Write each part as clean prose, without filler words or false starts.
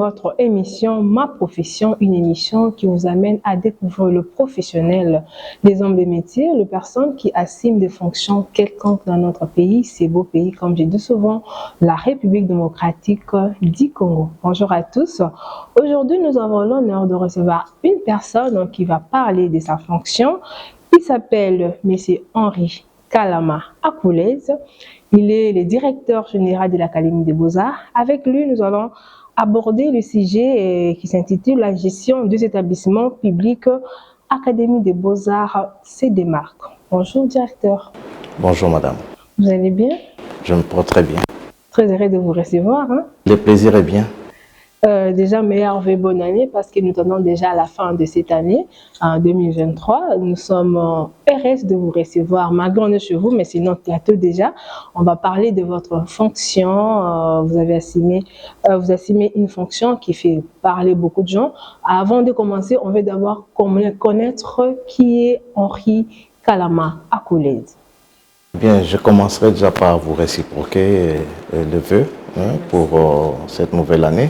votre émission Ma Profession, une émission qui vous amène à découvrir le professionnel des hommes de métier, les personnes qui assument des fonctions quelconques dans notre pays, ces beaux pays, comme je dis souvent, la République démocratique du Congo. Bonjour à tous. Aujourd'hui, nous avons l'honneur de recevoir une personne qui va parler de sa fonction. Il s'appelle M. Henri Kalama Akoulez. Il est le directeur général de l'Académie des Beaux-Arts. Avec lui, nous allons aborder le sujet qui s'intitule La gestion des établissements publics Académie des Beaux-Arts se démarque. Bonjour, directeur. Bonjour, madame. Vous allez bien? Je me porte très bien. Très heureux de vous recevoir. Le plaisir est bien. Déjà, meilleure vœux, bonne année, parce que nous tenons déjà à la fin de cette année, en 2023. Nous sommes heureux de vous recevoir, malgré on est chez vous, mais c'est notre plateau déjà. On va parler de votre fonction. Vous assumez une fonction qui fait parler beaucoup de gens. Avant de commencer, on veut d'abord connaître qui est Henri Kalama Akoulez. Bien, je commencerai déjà par vous réciproquer le vœu pour cette nouvelle année.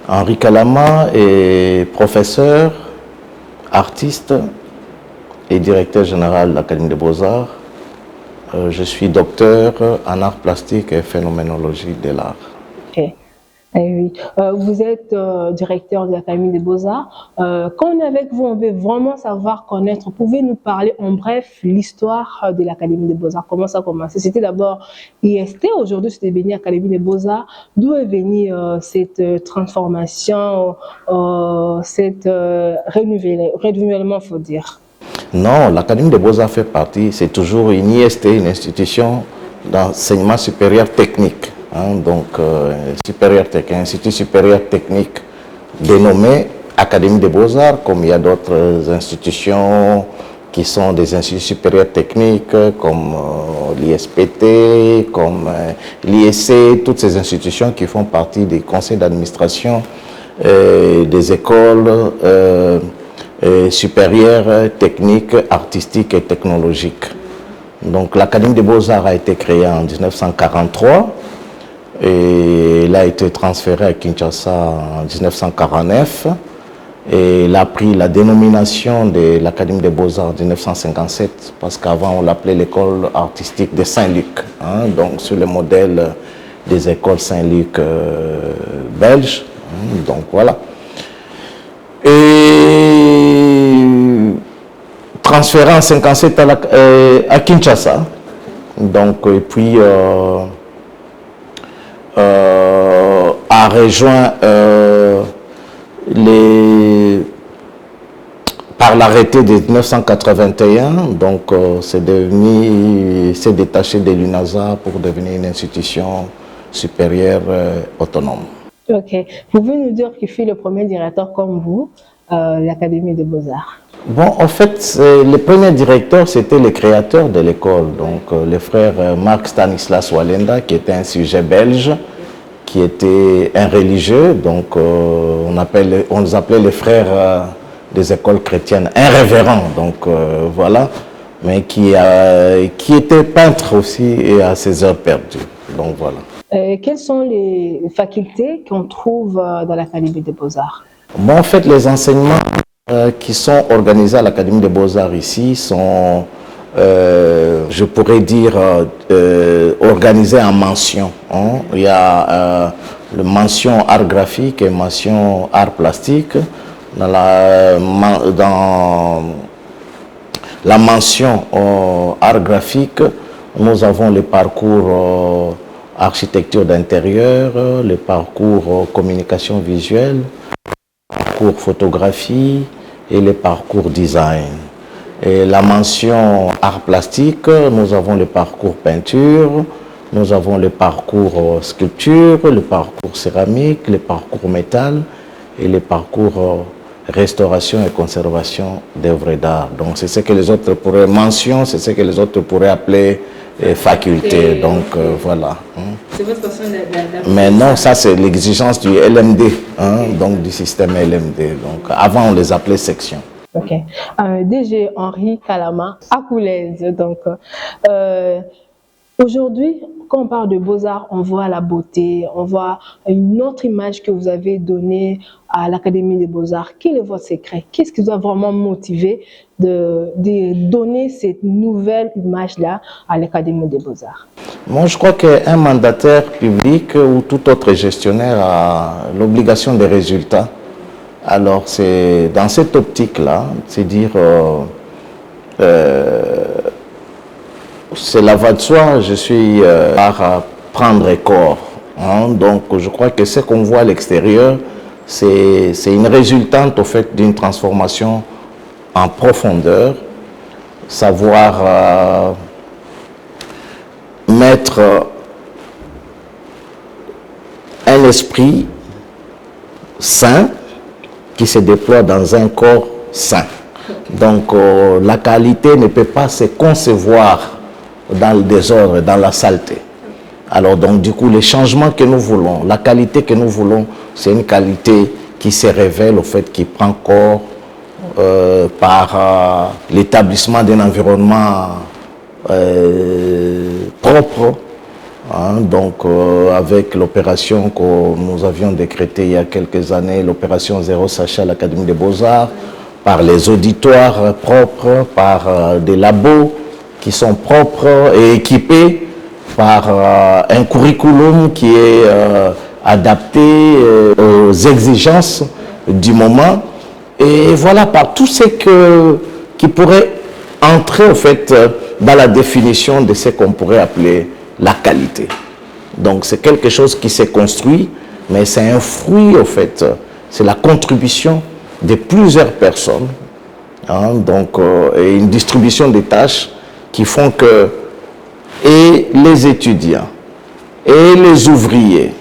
Henri Kalama est professeur, artiste et directeur général de l'Académie des Beaux-Arts. Je suis docteur en arts plastiques et phénoménologie de l'art. Okay. Oui. Vous êtes directeur de l'Académie des Beaux-Arts. Quand on est avec vous, on veut vraiment savoir connaître. Pouvez nous parler en bref l'histoire de l'Académie des Beaux-Arts? Comment ça a commencé? C'était d'abord IST, aujourd'hui c'était devenu Académie des Beaux-Arts. D'où est venue cette transformation, cette renouvellement, il faut dire? Non, l'Académie des Beaux-Arts fait partie, c'est toujours une IST, une institution d'enseignement supérieur technique. Institut supérieur technique dénommé Académie des Beaux-Arts, comme il y a d'autres institutions qui sont des instituts supérieurs techniques, comme l'ISPT, comme l'ISC, toutes ces institutions qui font partie des conseils d'administration des écoles supérieures techniques, artistiques et technologiques. Donc l'Académie des Beaux-Arts a été créée en 1943. Et il a été transféré à Kinshasa en 1949 et il a pris la dénomination de l'Académie des Beaux-Arts en 1957 parce qu'avant on l'appelait l'école artistique de Saint-Luc, donc sur le modèle des écoles Saint-Luc belges, donc voilà. Et transféré en 1957 à Kinshasa, donc et puis a rejoint par l'arrêté de 1981, donc s'est détaché de l'UNASA pour devenir une institution supérieure autonome. Ok. Pouvez nous dire qui fut le premier directeur comme vous, l'Académie des Beaux-Arts? Bon, en fait, le premier directeur, c'était le créateur de l'école, donc le frère Marc Stanislas Walenda, qui était un sujet belge, qui était un religieux, donc on les appelait les frères des écoles chrétiennes, un révérend, donc voilà, mais qui était peintre aussi et à ses heures perdues, donc voilà. Quelles sont les facultés qu'on trouve dans l'Académie des Beaux-Arts? Bon, en fait, les enseignements qui sont organisés à l'Académie des Beaux-Arts ici sont, je pourrais dire, organisés en mentions. Il y a le mention art graphique et mention art plastique. Dans la mention art graphique, nous avons le parcours architecture d'intérieur, le parcours communication visuelle, parcours photographie et le parcours design. Et la mention art plastique, nous avons le parcours peinture, nous avons le parcours sculpture, le parcours céramique, le parcours métal et le parcours restauration et conservation d'œuvres d'art. Donc c'est ce que les autres pourraient mention, c'est ce que les autres pourraient appeler faculté. Donc voilà. C'est votre façon d'appeler. Mais non, ça c'est l'exigence du LMD, donc du système LMD. Donc avant on les appelait sections. Ok. DG Henri Kalama Akoulez. Donc Aujourd'hui, quand on parle de beaux-arts, on voit la beauté, on voit une autre image que vous avez donnée à l'Académie des beaux-arts. Quel est votre secret? Qu'est-ce qui vous a vraiment motivé de donner cette nouvelle image-là à l'Académie des beaux-arts? Moi, je crois qu'un mandataire public ou tout autre gestionnaire a l'obligation des résultats. Alors, c'est dans cette optique-là, c'est dire, c'est la voie de soi, je suis à prendre corps. Hein. Donc, je crois que ce qu'on voit à l'extérieur, c'est une résultante au fait d'une transformation en profondeur, savoir mettre un esprit sain qui se déploie dans un corps sain. Donc la qualité ne peut pas se concevoir dans le désordre, dans la saleté. Alors donc du coup les changements que nous voulons, la qualité que nous voulons, c'est une qualité qui se révèle au fait qu'il prend corps par l'établissement d'un environnement propre, hein, donc avec l'opération que nous avions décrétée il y a quelques années, l'opération Zéro Sachet à l'Académie des Beaux-Arts, par les auditoires propres, par des labos qui sont propres et équipés, par un curriculum qui est adapté aux exigences du moment, et voilà, par tout ce qui pourrait entrer au fait dans la définition de ce qu'on pourrait appeler la qualité. Donc c'est quelque chose qui s'est construit, mais c'est un fruit au fait, c'est la contribution de plusieurs personnes, hein, donc et une distribution des tâches qui font que et les étudiants, et les ouvriers,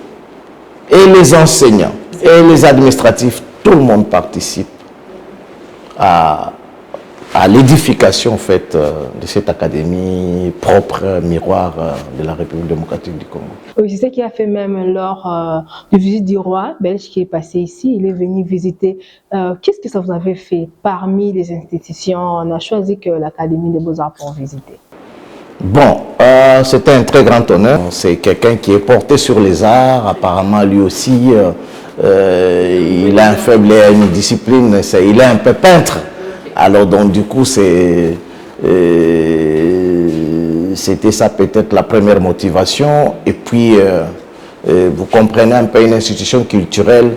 et les enseignants, et les administratifs, tout le monde participe à l'édification faite de cette académie propre, miroir de la République démocratique du Congo. Oui, c'est ce qui a fait même lors de visite du roi belge qui est passé ici. Il est venu visiter. Qu'est-ce que ça vous avait fait parmi les institutions? On a choisi que l'Académie des Beaux-Arts pour visiter. Bon, c'était un très grand honneur. C'est quelqu'un qui est porté sur les arts. Apparemment, lui aussi, il a un faible à une discipline. Il est un peu peintre. Alors, donc, du coup, c'était ça peut-être la première motivation. Et puis, vous comprenez un peu, une institution culturelle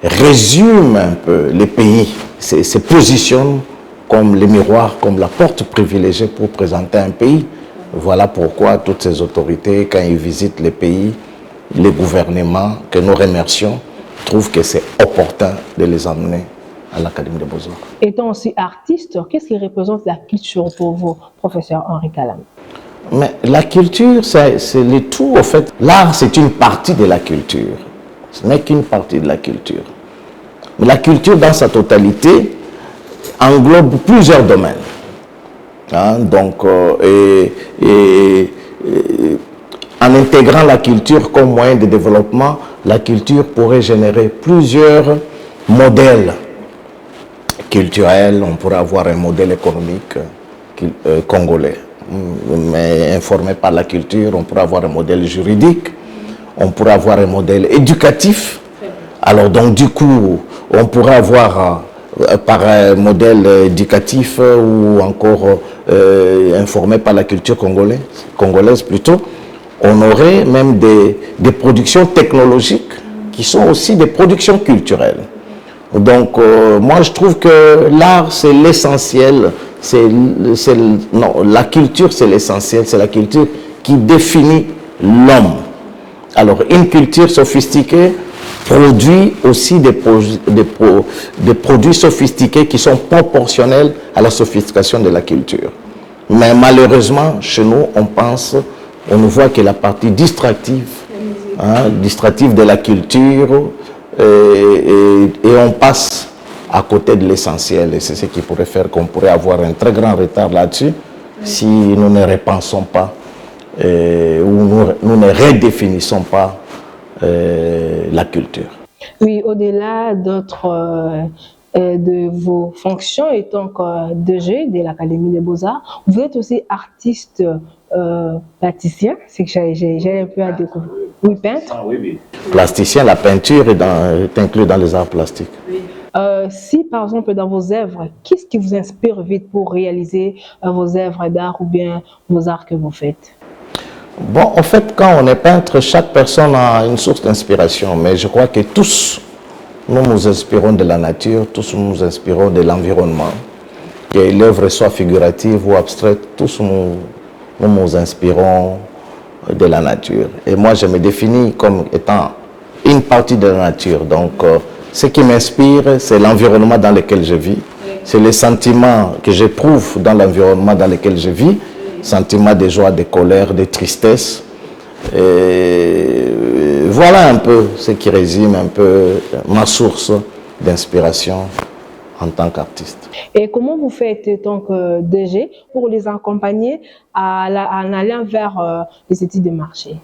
résume un peu les pays, se positionne comme les miroirs, comme la porte privilégiée pour présenter un pays. Voilà pourquoi toutes ces autorités, quand ils visitent les pays, les gouvernements, que nous remercions, trouvent que c'est opportun de les emmener à l'Académie des Beaux-Arts. Étant aussi artiste, qu'est-ce qui représente la culture pour vous, professeur Henri Kalam? Mais la culture, c'est le tout, en fait. L'art, c'est une partie de la culture. Ce n'est qu'une partie de la culture. Mais la culture, dans sa totalité, englobe plusieurs domaines. Hein, donc, en intégrant la culture comme moyen de développement, la culture pourrait générer plusieurs modèles culturels. On pourrait avoir un modèle économique congolais, mais informé par la culture. On pourrait avoir un modèle juridique, on pourrait avoir un modèle éducatif. Alors donc du coup, on pourrait avoir par un modèle éducatif ou encore informé par la culture congolaise plutôt, on aurait même des productions technologiques qui sont aussi des productions culturelles. Donc moi je trouve que l'art c'est l'essentiel, la culture c'est l'essentiel, c'est la culture qui définit l'homme. Alors une culture sophistiquée produit aussi des produits sophistiqués qui sont proportionnels à la sophistication de la culture. Mais malheureusement, chez nous, on ne voit que la partie distractive, hein, distractive de la culture, et on passe à côté de l'essentiel. Et c'est ce qui pourrait faire qu'on pourrait avoir un très grand retard là-dessus si nous ne repensons pas ou nous ne redéfinissons pas la culture. Oui, au-delà de vos fonctions étant DG de l'Académie des Beaux-Arts, vous êtes aussi artiste plasticien, c'est que j'ai un peu à découvrir. Oui, peintre. Oui. Plasticien, la peinture est inclue dans les arts plastiques. Oui. Si par exemple dans vos œuvres, qu'est-ce qui vous inspire vite pour réaliser vos œuvres d'art ou bien vos arts que vous faites? Bon, en fait, quand on est peintre, chaque personne a une source d'inspiration, mais je crois que tous, nous nous inspirons de la nature, tous nous inspirons de l'environnement. Que l'œuvre soit figurative ou abstraite, tous nous inspirons de la nature. Et moi, je me définis comme étant une partie de la nature. Donc, ce qui m'inspire, c'est l'environnement dans lequel je vis. C'est les sentiments que j'éprouve dans l'environnement dans lequel je vis. Sentiments de joie, de colère, de tristesse. Et voilà un peu ce qui résume un peu ma source d'inspiration en tant qu'artiste. Et comment vous faites en tant que DG pour les accompagner en allant vers les études de marché?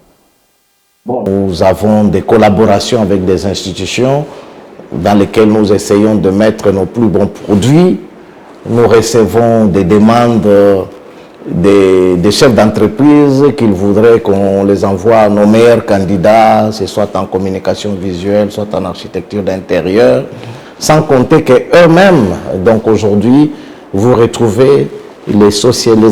Bon. Nous avons des collaborations avec des institutions dans lesquelles nous essayons de mettre nos plus bons produits. Nous recevons des demandes des chefs d'entreprise qu'ils voudraient qu'on les envoie nos meilleurs candidats, soit en communication visuelle, soit en architecture d'intérieur, sans compter qu'eux-mêmes, donc aujourd'hui, vous retrouvez les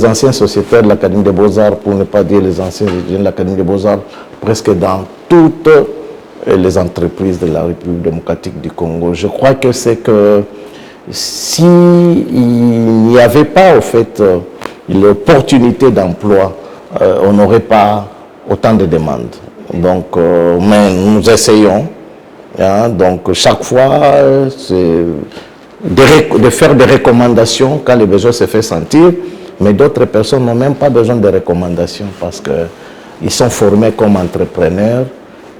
anciens sociétaires de l'Académie des Beaux-Arts, pour ne pas dire les anciens étudiants de l'Académie des Beaux-Arts, presque dans toutes les entreprises de la République démocratique du Congo. Je crois que c'est que s'il n'y avait pas, au fait, l'opportunité d'emploi, on n'aurait pas autant de demandes. Donc, mais nous essayons, hein, donc chaque fois, de faire des recommandations quand le besoin se fait sentir, mais d'autres personnes n'ont même pas besoin de recommandations parce qu'ils sont formés comme entrepreneurs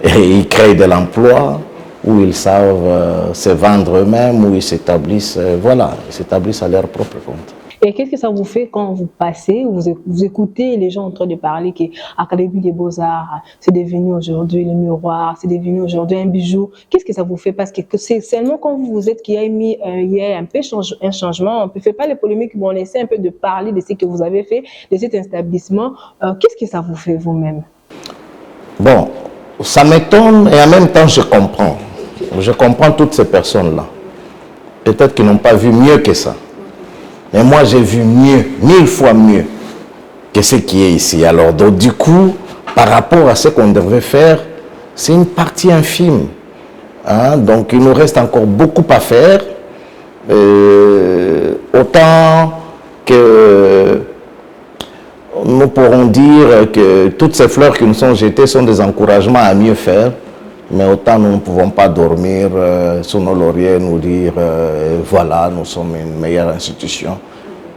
et ils créent de l'emploi où ils savent se vendre eux-mêmes, où ils s'établissent, voilà, ils s'établissent à leur propre compte. Et qu'est-ce que ça vous fait quand vous passez, vous écoutez les gens en train de parler que l'Académie des Beaux-Arts, c'est devenu aujourd'hui le miroir, c'est devenu aujourd'hui un bijou. Qu'est-ce que ça vous fait? Parce que c'est seulement quand vous êtes qu'il y a un peu un changement. On ne fait pas les polémiques, mais on essaie un peu de parler de ce que vous avez fait, de cet établissement. Qu'est-ce que ça vous fait vous-même? Bon, ça m'étonne et en même temps je comprends. Je comprends toutes ces personnes-là. Peut-être qu'ils n'ont pas vu mieux que ça. Mais moi, j'ai vu mieux, 1000 fois mieux que ce qui est ici. Alors, donc, du coup, par rapport à ce qu'on devrait faire, c'est une partie infime. Hein? Donc, il nous reste encore beaucoup à faire. Autant que nous pourrons dire que toutes ces fleurs qui nous sont jetées sont des encouragements à mieux faire. Mais autant nous ne pouvons pas dormir sur nos lauriers, nous dire voilà, nous sommes une meilleure institution.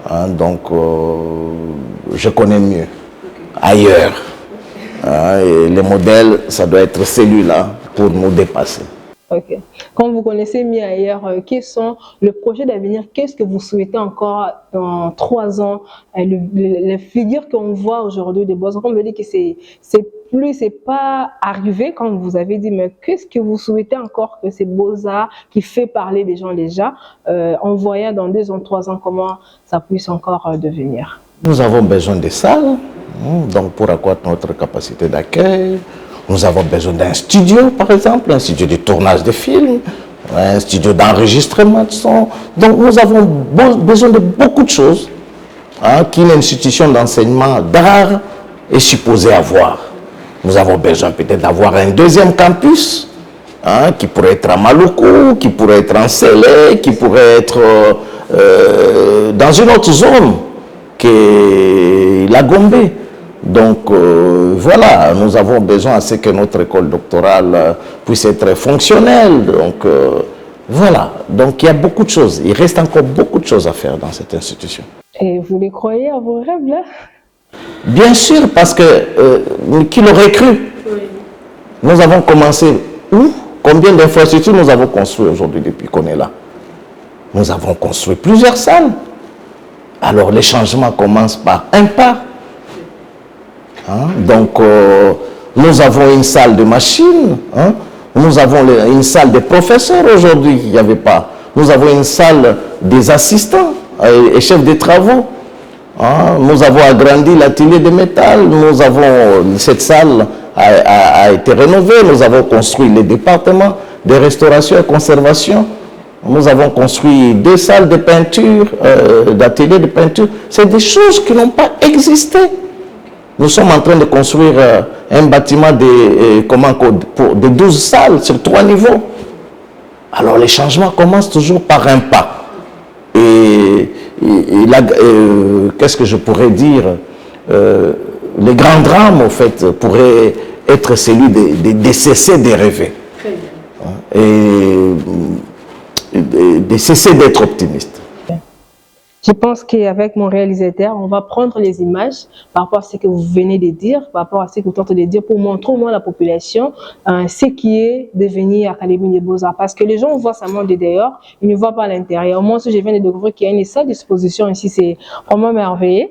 Hein, donc, je connais mieux ailleurs. Hein, et le modèle, ça doit être celui-là pour nous dépasser. Ok. Quand vous connaissez mieux ailleurs, quels sont les projets d'avenir? Qu'est-ce que vous souhaitez encore dans 3 ans? Les figures qu'on voit aujourd'hui des Beaux-Arts, on me dit que c'est pas arrivé comme vous avez dit, mais qu'est-ce que vous souhaitez encore que ces Beaux-Arts qui fait parler des gens déjà, en voyant dans 2 ans, 3 ans comment ça puisse encore devenir? Nous avons besoin de salles, donc pour accroître notre capacité d'accueil. Nous avons besoin d'un studio, par exemple, un studio de tournage de films, un studio d'enregistrement de son. Donc nous avons besoin de beaucoup de choses qu'une institution d'enseignement d'art est supposée avoir. Nous avons besoin peut-être d'avoir un 2e campus, qui pourrait être à Maluku, qui pourrait être en Sélé, qui pourrait être dans une autre zone que la Gombe. Donc voilà, nous avons besoin à ce que notre école doctorale puisse être fonctionnelle. Donc voilà, donc il y a beaucoup de choses. Il reste encore beaucoup de choses à faire dans cette institution. Et vous les croyez à vos rêves là? Bien sûr, parce que qui l'aurait cru? Oui. Nous avons commencé où? Combien d'infrastructures nous avons construit aujourd'hui depuis qu'on est là? Nous avons construit plusieurs salles. Alors les changements commencent par un pas. Donc, nous avons une salle de machines, nous avons une salle des professeurs aujourd'hui, il n'y avait pas. Nous avons une salle des assistants et chefs de travaux. Hein. Nous avons agrandi l'atelier de métal, cette salle a été rénovée, nous avons construit les départements de restauration et conservation, nous avons construit 2 salles de peinture, d'atelier de peinture. C'est des choses qui n'ont pas existé. Nous sommes en train de construire un bâtiment de 12 salles sur 3 niveaux. Alors les changements commencent toujours par un pas. Qu'est-ce que je pourrais dire, le grand drame, en fait, pourrait être celui de cesser de rêver. Très bien. Et de cesser d'être optimiste. Je pense qu'avec mon réalisateur, on va prendre les images par rapport à ce que vous venez de dire, par rapport à ce que vous tentez de dire, pour montrer au moins à la population ce qui est devenu Académie des Beaux-Arts. Parce que les gens voient seulement de dehors, ils ne voient pas à l'intérieur. Moi, je viens de découvrir qu'il y a une salle d'exposition ici, c'est vraiment merveilleux.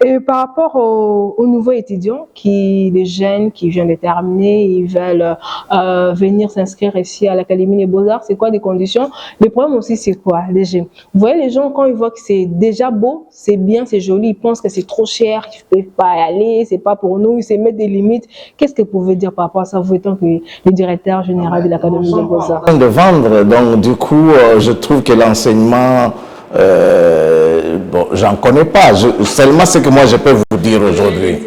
Et par rapport aux nouveaux étudiants, les jeunes qui viennent de terminer, ils veulent venir s'inscrire ici à l'Académie des Beaux-Arts, c'est quoi les conditions? Le problème aussi, c'est quoi? Les jeunes. Vous voyez, les gens, quand ils voient que c'est déjà beau, c'est bien, c'est joli, ils pensent que c'est trop cher, qu'ils ne peuvent pas y aller, c'est pas pour nous, ils se mettent des limites. Qu'est-ce que vous pouvez dire par rapport à ça, vous étant que le directeur général de l'Académie des Beaux-Arts? De vendre, donc du coup, je trouve que l'enseignement, bon, j'en connais pas, seulement ce que moi je peux vous dire aujourd'hui.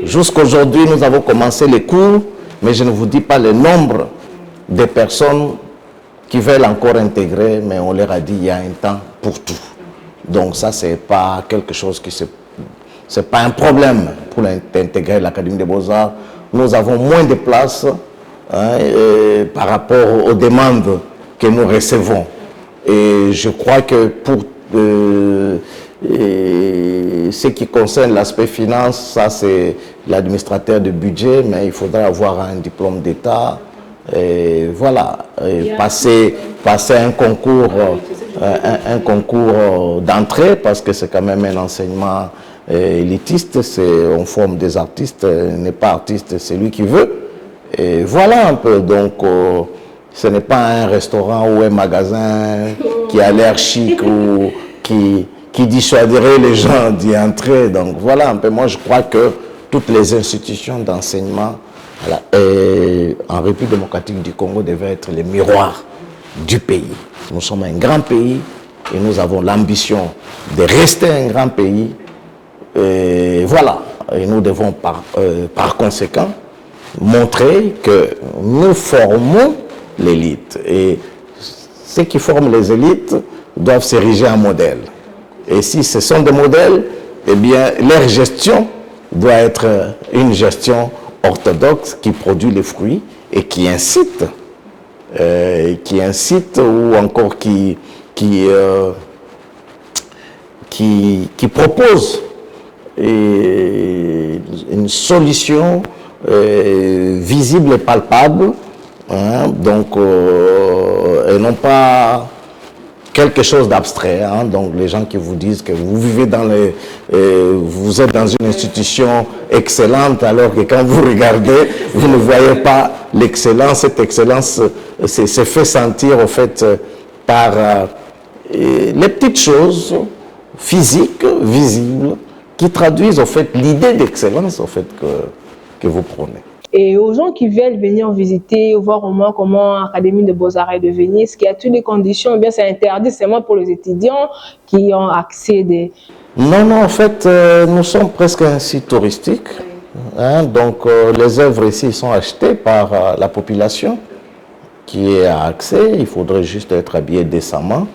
Jusqu'aujourd'hui, nous avons commencé les cours, mais je ne vous dis pas le nombre de personnes qui veulent encore intégrer, mais on leur a dit il y a un temps pour tout. Donc ça, c'est pas quelque chose c'est pas un problème pour intégrer l'Académie des Beaux-Arts. Nous avons moins de places par rapport aux demandes que nous recevons. Et je crois que pour ce qui concerne l'aspect finance, ça c'est l'administrateur de budget, mais il faudra avoir un diplôme d'État. Et voilà, et passer un concours d'entrée, parce que c'est quand même un enseignement élitiste, on forme des artistes, n'est pas artiste, c'est lui qui veut. Et voilà un peu, donc ce n'est pas un restaurant ou un magasin qui a l'air chic ou qui dissuaderait les gens d'y entrer. Donc voilà un peu, moi je crois que toutes les institutions d'enseignement en République démocratique du Congo devaient être les miroirs du pays. Nous sommes un grand pays et nous avons l'ambition de rester un grand pays. Et voilà, et nous devons par conséquent montrer que nous formons l'élite. Et ceux qui forment les élites doivent s'ériger en modèle. Et si ce sont des modèles, eh bien leur gestion doit être une gestion orthodoxe qui produit les fruits et qui incite ou encore qui propose une solution visible et palpable, hein, donc, et non pas quelque chose d'abstrait, hein. Donc les gens qui vous disent que vous vivez vous êtes dans une institution excellente, alors que quand vous regardez, vous ne voyez pas l'excellence. Cette excellence se fait sentir au fait par les petites choses physiques, visibles, qui traduisent au fait l'idée d'excellence au fait que vous prenez. Et aux gens qui veulent venir visiter, voir au moins comment l'Académie de Beaux-Arts est devenue, est-ce qu'il y a toutes les conditions, ou bien c'est interdit seulement pour les étudiants qui ont accès Non, en fait, nous sommes presque un site touristique. Hein, donc, les œuvres ici sont achetées par la population qui a accès. Il faudrait juste être habillé décemment.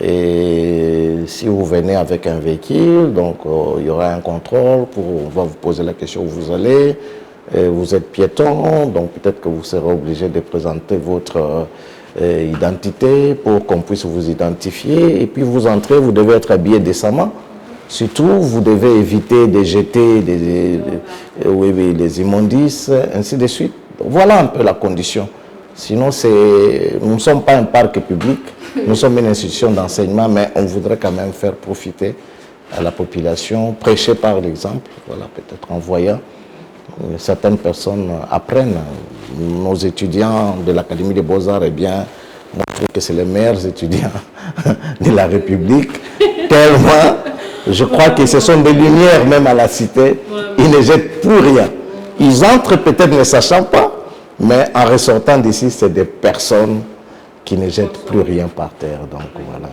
Et si vous venez avec un véhicule, donc il y aura un contrôle, on va vous poser la question où vous allez. Vous êtes piéton, donc peut-être que vous serez obligé de présenter votre identité pour qu'on puisse vous identifier. Et puis vous entrez, vous devez être habillé décemment. Surtout, vous devez éviter de jeter les immondices, ainsi de suite. Voilà un peu la condition. Sinon, nous ne sommes pas un parc public, nous sommes une institution d'enseignement, mais on voudrait quand même faire profiter à la population, prêcher par l'exemple, voilà, peut-être en voyant. Certaines personnes apprennent. Nos étudiants de l'Académie des Beaux-Arts, eh bien, moi, je trouve que c'est les meilleurs étudiants de la République, Je crois que ce sont des lumières même à la cité. Ils ne jettent plus rien. Ils entrent peut-être ne sachant pas, mais en ressortant d'ici, c'est des personnes qui ne jettent plus rien par terre. Donc voilà.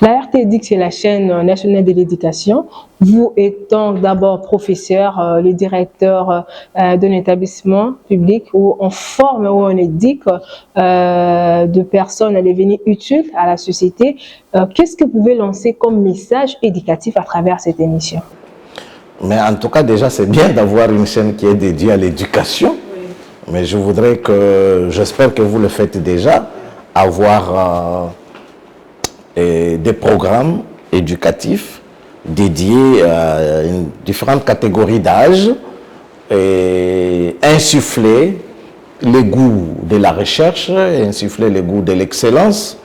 La RTEDx, c'est la chaîne nationale de l'éducation. Vous étant d'abord professeur, le directeur d'un établissement public où on forme, où on éduque de personnes à devenir utiles à la société, qu'est-ce que vous pouvez lancer comme message éducatif à travers cette émission? Mais en tout cas, déjà, c'est bien d'avoir une chaîne qui est dédiée à l'éducation. Oui. Mais je voudrais que, j'espère que vous le faites déjà, avoir des programmes éducatifs dédiés à différentes catégories d'âge et insuffler le goût de la recherche, insuffler le goût de l'excellence.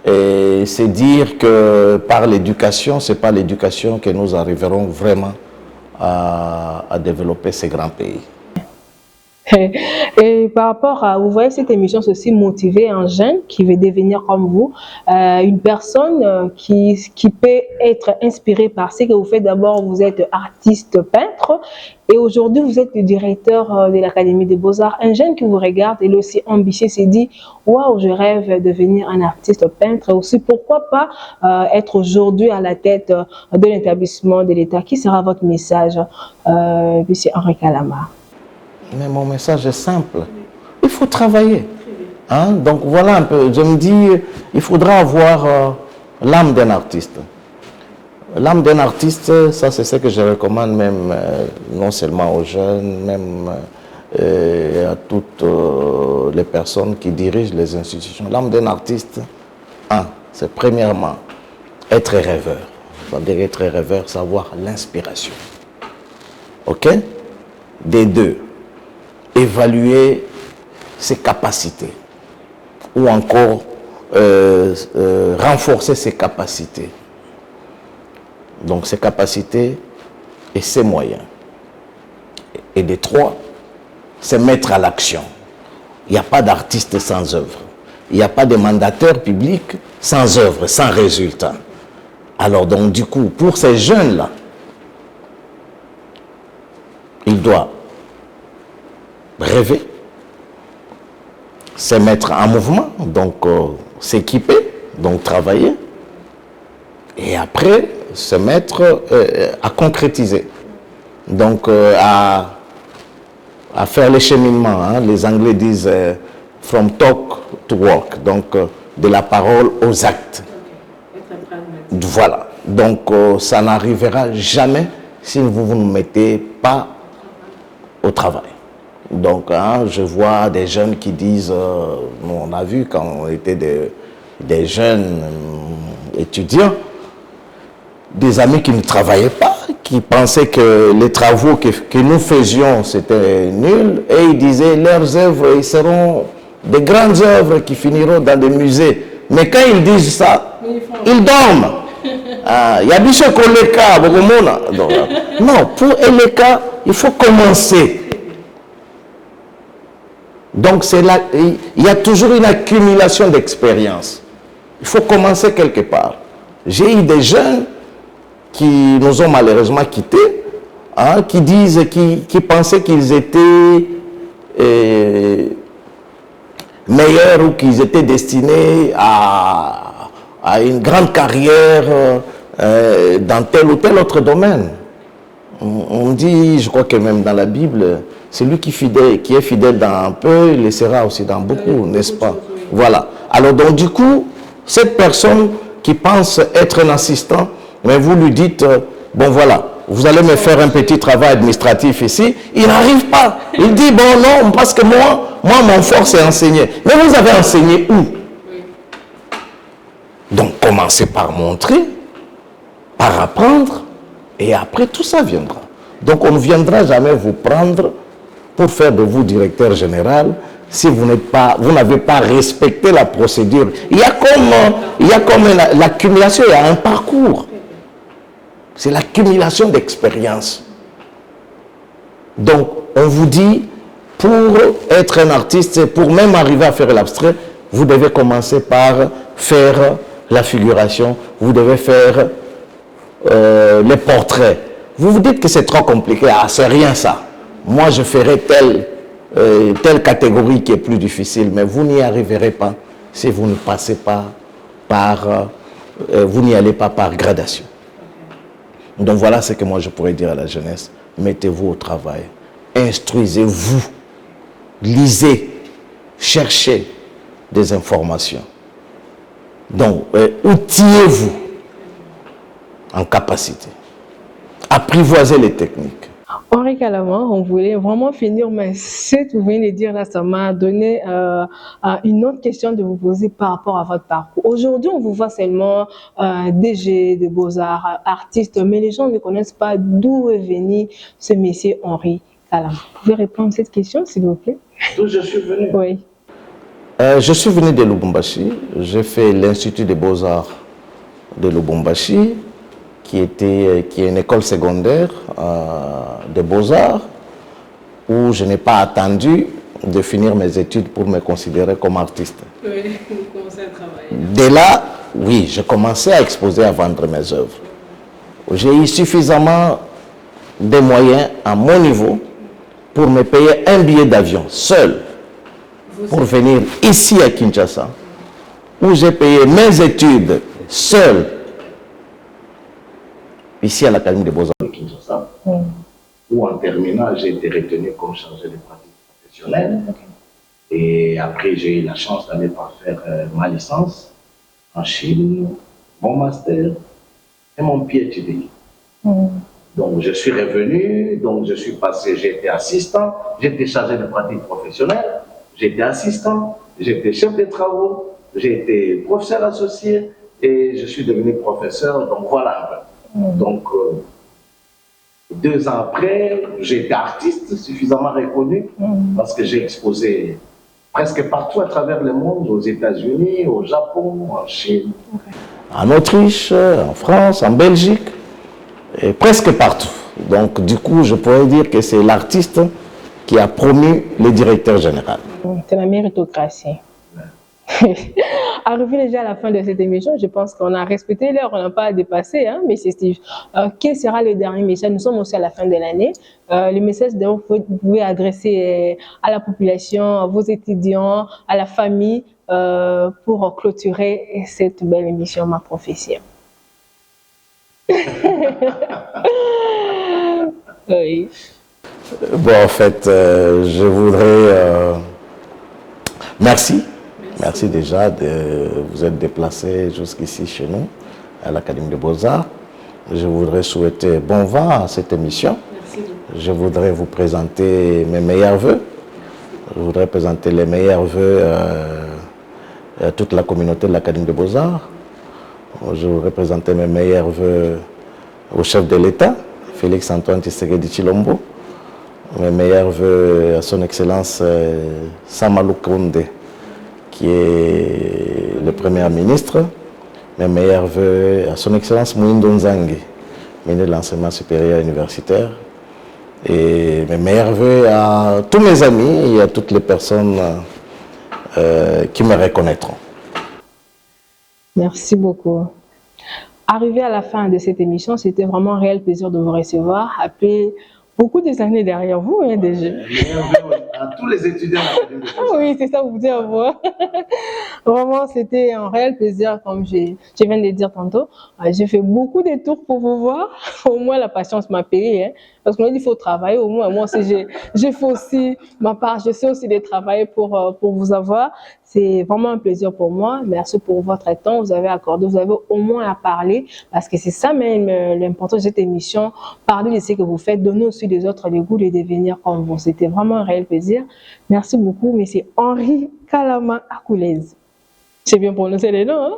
Et c'est dire que par l'éducation, ce n'est pas l'éducation que nous arriverons vraiment à développer ces grands pays. Et par rapport à, vous voyez, cette émission, c'est aussi motiver un jeune qui veut devenir comme vous, une personne qui peut être inspirée par ce que vous faites. D'abord, vous êtes artiste peintre et aujourd'hui, vous êtes le directeur de l'Académie des Beaux-Arts. Un jeune qui vous regarde, il est aussi ambitieux, s'est dit « Waouh, je rêve de devenir un artiste peintre. » Aussi, pourquoi pas être aujourd'hui à la tête de l'établissement de l'État? Qui sera votre message, M. Henri Kalama? Mais mon message est simple. Il faut travailler. Hein? Donc voilà un peu. Je me dis, il faudra avoir l'âme d'un artiste. L'âme d'un artiste, ça c'est ce que je recommande même non seulement aux jeunes, même à toutes les personnes qui dirigent les institutions. L'âme d'un artiste, c'est premièrement être rêveur. C'est-à-dire être rêveur, savoir l'inspiration. OK? Des deux. Évaluer ses capacités ou encore renforcer ses capacités. Donc ses capacités et ses moyens. Et des trois, c'est mettre à l'action. Il n'y a pas d'artiste sans œuvre. Il n'y a pas de mandataire public sans œuvre, sans résultat. Alors donc du coup, pour ces jeunes-là, ils doivent rêver, se mettre en mouvement, donc s'équiper, donc travailler, et après se mettre à concrétiser, donc à faire les cheminements. Hein. Les Anglais disent from talk to work, donc de la parole aux actes. Voilà, donc ça n'arrivera jamais si vous ne vous mettez pas au travail. Donc, hein, je vois des jeunes qui disent, on a vu quand on était des jeunes étudiants, des amis qui ne travaillaient pas, qui pensaient que les travaux que nous faisions, c'était nul, et ils disaient, leurs œuvres, ils seront des grandes œuvres qui finiront dans des musées. Mais quand ils disent ça, ils dorment. Il y a des choses qu'on les cas, non, pour les cas, il faut commencer. Donc, il y a toujours une accumulation d'expérience. Il faut commencer quelque part. J'ai eu des jeunes qui nous ont malheureusement quittés, hein, qui disent, qui pensaient qu'ils étaient meilleurs ou qu'ils étaient destinés à une grande carrière dans tel ou tel autre domaine. On dit, je crois que même dans la Bible, celui qui est fidèle dans un peu, il le sera aussi dans beaucoup, n'est-ce pas? Voilà. Alors donc du coup, cette personne qui pense être un assistant, mais vous lui dites, bon voilà, vous allez me faire un petit travail administratif ici, il n'arrive pas. Il dit, bon non, parce que moi mon fort c'est enseigner. Mais vous avez enseigné où? Donc commencez par montrer, par apprendre, et après tout ça viendra. Donc on ne viendra jamais vous prendre pour faire de vous directeur général si vous n'avez pas respecté la procédure. Il y a comme l'accumulation, il y a un parcours. C'est l'accumulation d'expérience. Donc on vous dit, pour être un artiste, pour même arriver à faire l'abstrait, vous devez commencer par faire la figuration, vous devez faire les portraits. Vous vous dites que c'est trop compliqué. Ah, c'est rien ça. Moi, je ferai telle catégorie qui est plus difficile, mais vous n'y arriverez pas si vous ne passez pas par... vous n'y allez pas par gradation. Donc voilà ce que moi je pourrais dire à la jeunesse. Mettez-vous au travail. Instruisez-vous. Lisez. Cherchez des informations. Donc, outillez-vous en capacité. Apprivoisez les techniques. Henri Kalama, on voulait vraiment finir, mais ce que vous venez de dire là, ça m'a donné une autre question de vous poser par rapport à votre parcours. Aujourd'hui, on vous voit seulement DG de Beaux-Arts, artiste, mais les gens ne connaissent pas d'où est venu ce monsieur Henri Kalama. Vous pouvez répondre à cette question, s'il vous plaît? D'où je suis venu? Oui. Je suis venu de Lubumbashi. J'ai fait l'Institut des Beaux-Arts de Lubumbashi, qui est une école secondaire de Beaux-Arts, où je n'ai pas attendu de finir mes études pour me considérer comme artiste. Oui, vous commencez à travailler. Dès là, oui, je commençais à exposer, à vendre mes œuvres. J'ai eu suffisamment de moyens à mon niveau pour me payer un billet d'avion seul pour venir ici à Kinshasa, où j'ai payé mes études seul ici à l'Académie des Beaux-Arts de Kinshasa, où en terminant, j'ai été retenu comme chargé de pratique professionnelle. Et après, j'ai eu la chance d'aller faire ma licence en Chine, mon master et mon PhD. Donc, je suis revenu, donc je suis passé, j'étais assistant, j'étais chargé de pratique professionnelle, j'étais assistant, j'étais chef de travaux, j'ai été professeur associé et je suis devenu professeur, donc voilà un peu. Donc, 2 ans après, j'étais artiste suffisamment reconnu parce que j'ai exposé presque partout à travers le monde, aux États-Unis, au Japon, en Chine, en Autriche, en France, en Belgique, et presque partout. Donc, du coup, je pourrais dire que c'est l'artiste qui a promu le directeur général. C'est la méritocratie. Arrivé déjà à la fin de cette émission, je pense qu'on a respecté l'heure, on n'a pas dépassé, hein, mais c'est Steve. Quel sera le dernier message? Nous sommes aussi à la fin de l'année. Le message que vous pouvez adresser à la population, à vos étudiants, à la famille, pour clôturer cette belle émission, Ma Profession. Oui. Bon, en fait, je voudrais... Merci déjà de vous être déplacé jusqu'ici chez nous, à l'Académie des Beaux-Arts. Je voudrais souhaiter bon vent à cette émission. Merci. Je voudrais vous présenter mes meilleurs vœux. Je voudrais présenter les meilleurs vœux à toute la communauté de l'Académie des Beaux-Arts. Je voudrais présenter mes meilleurs vœux au chef de l'État, Félix-Antoine Tshisekedi Tshilombo. Mes meilleurs vœux à son Excellence Samalou Koundé, qui est le Premier ministre. Mes meilleurs vœux à son Excellence Moïndo Nzangi, ministre de l'Enseignement supérieur et universitaire. Et mes meilleurs vœux à tous mes amis et à toutes les personnes qui me reconnaîtront. Merci beaucoup. Arrivé à la fin de cette émission, c'était vraiment un réel plaisir de vous recevoir. Après beaucoup des années derrière vous, hein, déjà. À tous les étudiants. Ah oui, c'est ça, vous dites à moi. Vraiment, c'était un réel plaisir, comme je viens de le dire tantôt. J'ai fait beaucoup de tours pour vous voir. Au moins, la patience m'a payé. Hein, parce qu'on a dit qu'il faut travailler. Au moins, moi aussi, j'ai fait aussi ma part. Je sais aussi de travailler pour vous avoir. C'est vraiment un plaisir pour moi. Merci pour votre temps. Vous avez accordé. Vous avez au moins à parler. Parce que c'est ça même l'important de cette émission. Parler de ce que vous faites. Donner aussi des autres le goût de devenir comme vous. C'était vraiment un réel plaisir. Merci beaucoup, monsieur Henri Kalama Akoulez. J'ai bien prononcé les noms. Hein?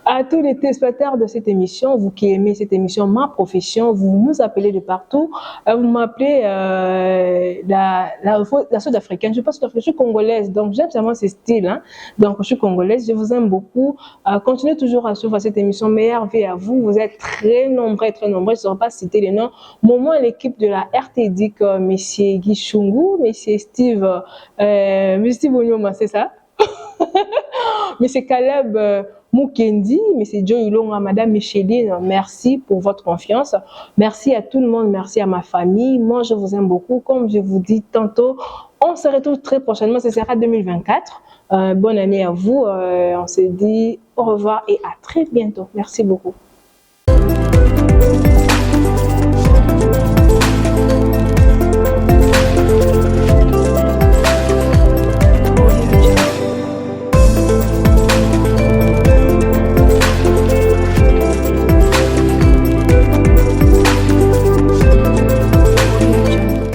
À tous les téléspectateurs de cette émission, vous qui aimez cette émission Ma Profession, vous nous appelez de partout. Vous m'appelez la sud-africaine. Je pense que je suis congolaise, donc j'aime vraiment ce style. Hein? Donc je suis congolaise, je vous aime beaucoup. Continuez toujours à suivre cette émission. Meilleure vie à vous. Vous êtes très nombreux, très nombreux. Je ne saurais pas citer les noms. Moment l'équipe de la RTD, monsieur Guy Chungu, monsieur Steve Onyoma, c'est ça? Monsieur Caleb Mukendi, M. Joe Ilonga, Madame Micheline, merci pour votre confiance. Merci à tout le monde, merci à ma famille. Moi, je vous aime beaucoup. Comme je vous dis tantôt, on se retrouve très prochainement, ce sera 2024. Bonne année à vous. On se dit au revoir et à très bientôt. Merci beaucoup.